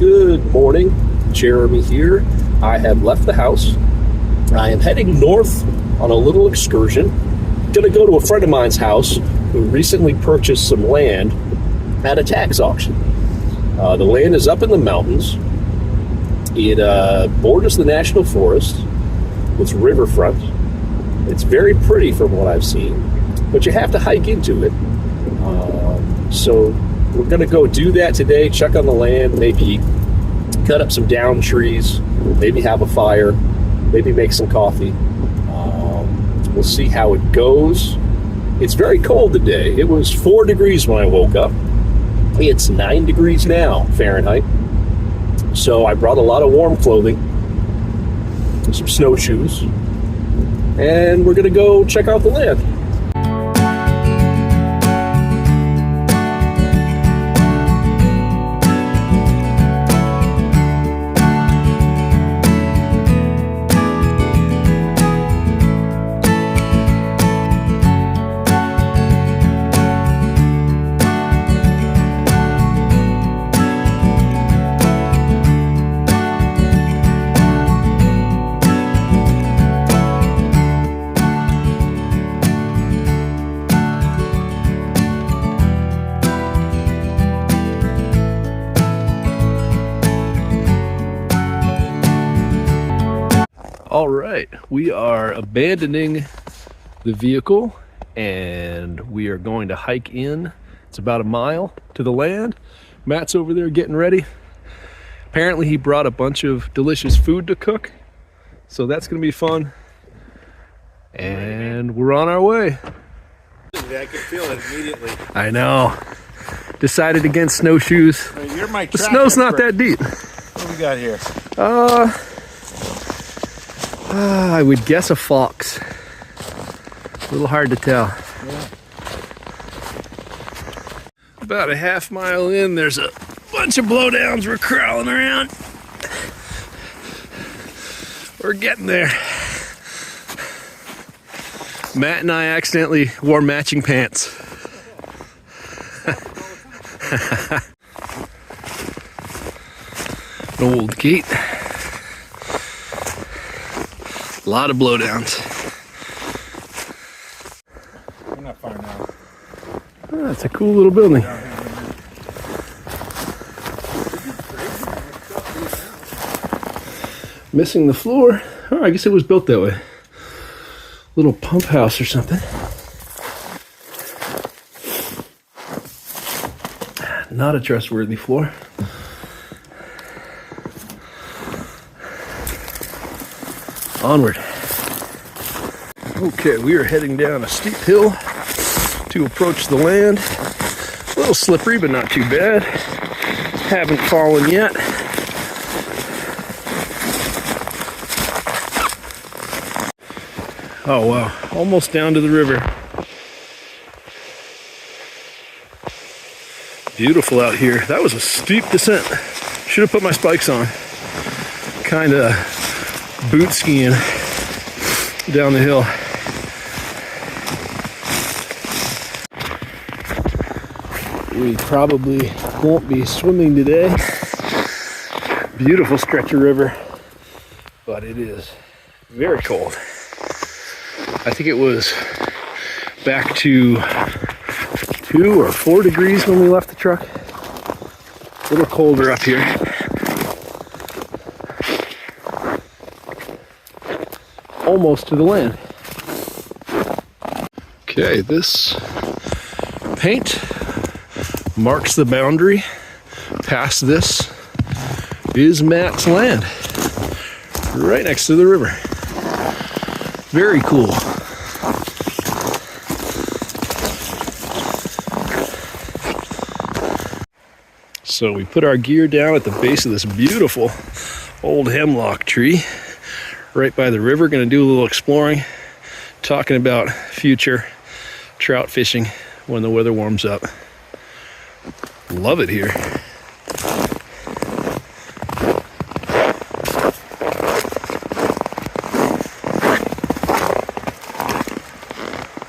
Good morning, Jeremy here. I have left the house. I am heading north on a little excursion. Gonna go to a friend of mine's house who recently purchased some land at a tax auction. The land is up in the mountains. It borders the national forest. It's riverfront. It's very pretty from what I've seen, but you have to hike into it. So we're going to go do that today, check on the land, maybe cut up some down trees, maybe have a fire, maybe make some coffee. We'll see how it goes. It's very cold today. It was 4 degrees when I woke up. It's 9 degrees now, Fahrenheit. So I brought a lot of warm clothing, some snowshoes, and we're going to go check out the land. All right, we are abandoning the vehicle and we are going to hike in. It's about a mile to the land. Matt's over there getting ready. Apparently he brought a bunch of delicious food to cook, so that's gonna be fun. And we're on our way. I can feel it immediately. I know. Decided against snowshoes. You're my the snow's not that deep. What do we got here? I would guess a fox. A little hard to tell. Yeah. About a half mile in, there's a bunch of blowdowns. We're crawling around. We're getting there. Matt and I accidentally wore matching pants. An old gate. A lot of blowdowns. We're not far now. Oh, that's a cool little building. Missing the floor. Oh, I guess it was built that way. Little pump house or something. Not a trustworthy floor. Onward. Okay, we are heading down a steep hill to approach the land. A little slippery, but not too bad. Haven't fallen yet. Oh wow, almost down to the river. Beautiful out here. That was a steep descent. Should have put my spikes on. Kinda boot skiing down the hill. We probably won't be swimming today. Beautiful stretch of river, but it is very cold. I think it was back to 2 or 4 degrees when we left the truck. A little colder up here. Almost to the land. Okay, this paint marks the boundary. Past this is Matt's land, right next to the river. Very cool. So we put our gear down at the base of this beautiful old hemlock tree right by the river. Going to do a little exploring, talking about future trout fishing when the weather warms up. Love it here.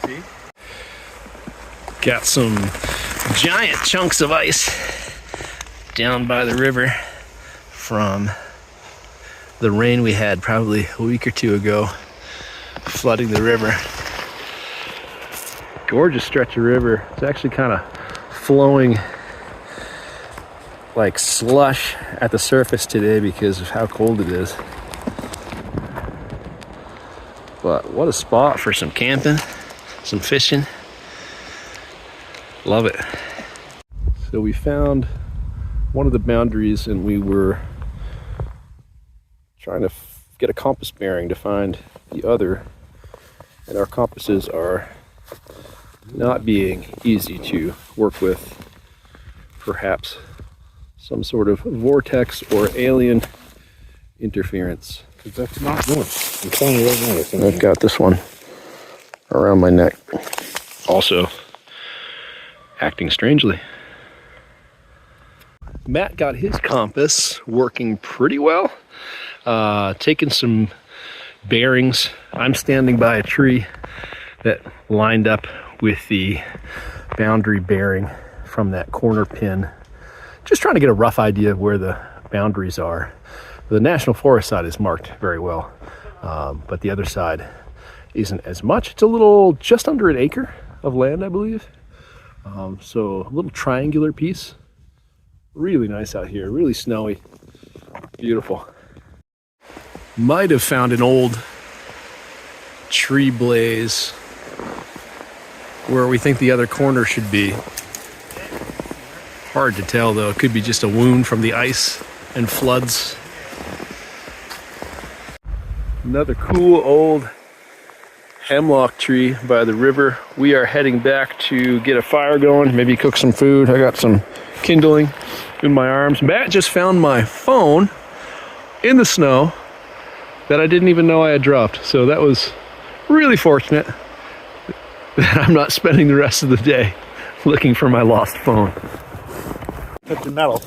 See? Got some giant chunks of ice down by the river. from the rain we had probably a week or two ago, flooding the river. Gorgeous stretch of river. It's actually kind of flowing like slush at the surface today because of how cold it is. But what a spot for some camping, some fishing. Love it. So we found one of the boundaries and we were trying to get a compass bearing to find the other. And our compasses are not being easy to work with. Perhaps some sort of vortex or alien interference. That's not good. I'm telling you right now. I've got this one around my neck. Also acting strangely. Matt got his compass working pretty well. Taking some bearings. I'm standing by a tree that lined up with the boundary bearing from that corner pin. Just trying to get a rough idea of where the boundaries are. The National Forest side is marked very well, but the other side isn't as much. It's a little, just under an acre of land, I believe. So a little triangular piece. Really nice out here, really snowy, beautiful. Might have found an old tree blaze where we think the other corner should be. Hard to tell though, it could be just a wound from the ice and floods. Another cool old hemlock tree by the river. We are heading back to get a fire going, maybe cook some food. I got some kindling in my arms. Matt just found my phone in the snow that I didn't even know I had dropped. So that was really fortunate that I'm not spending the rest of the day looking for my lost phone. Touch the metal.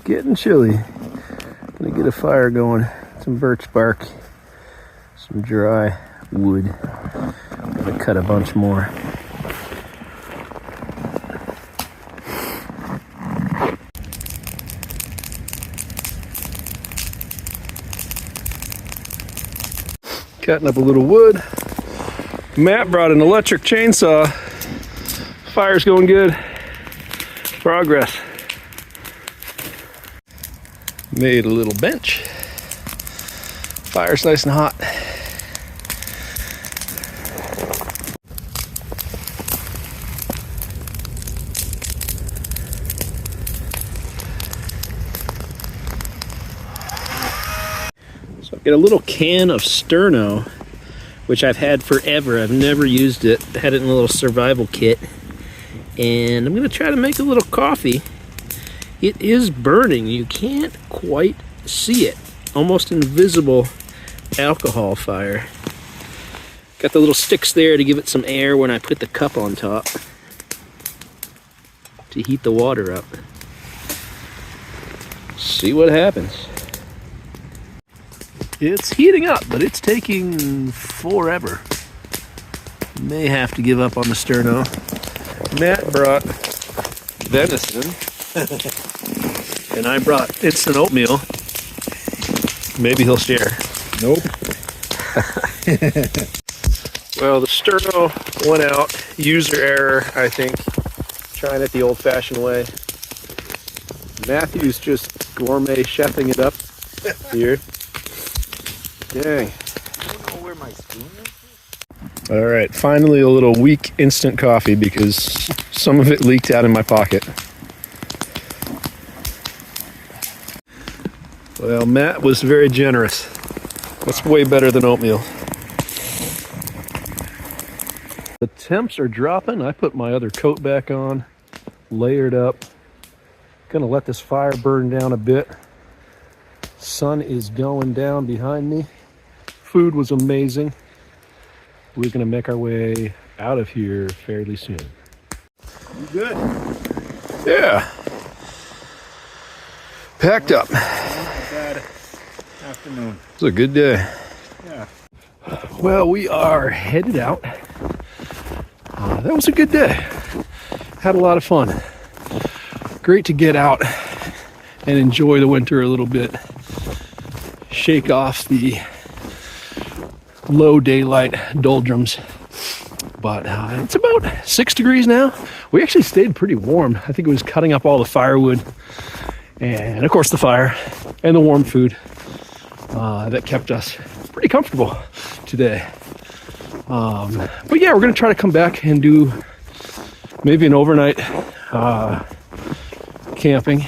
Getting chilly. Gonna get a fire going. Some birch bark, some dry wood. Gonna cut a bunch more. Cutting up a little wood. Matt brought an electric chainsaw. Fire's going good. Progress. Made a little bench. Fire's nice and hot. So I've got a little can of sterno, which I've had forever. I've never used it. Had it in a little survival kit. And I'm gonna try to make a little coffee. It is burning. You can't quite see it. Almost invisible alcohol fire. Got the little sticks there to give it some air when I put the cup on top to heat the water up. See what happens. It's heating up, but it's taking forever. May have to give up on the sterno. Matt brought venison, and I brought instant oatmeal. Maybe he'll share. Nope. Well, the sterno went out. User error, I think. Trying it the old-fashioned way. Matthew's just gourmet chefing it up here. Dang. I don't know where my spoon is. All right, finally a little weak instant coffee because some of it leaked out in my pocket. Well, Matt was very generous. That's way better than oatmeal. The temps are dropping. I put my other coat back on, layered up. Gonna let this fire burn down a bit. Sun is going down behind me. Food was amazing. We're gonna make our way out of here fairly soon. You good? Yeah. Packed up. Bad afternoon. It was a good day. Yeah. Well, we are headed out. That was a good day. Had a lot of fun. Great to get out and enjoy the winter a little bit. Shake off the low daylight doldrums. But it's about 6 degrees now. We actually stayed pretty warm. I think it was cutting up all the firewood and of course the fire and the warm food that kept us pretty comfortable today. But yeah, we're gonna try to come back and do maybe an overnight camping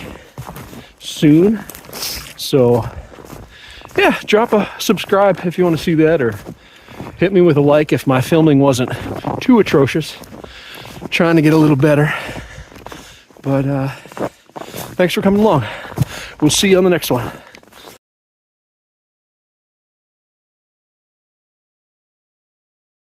soon. So yeah, drop a subscribe if you want to see that, or hit me with a like if my filming wasn't too atrocious. I'm trying to get a little better. But thanks for coming along. We'll see you on the next one.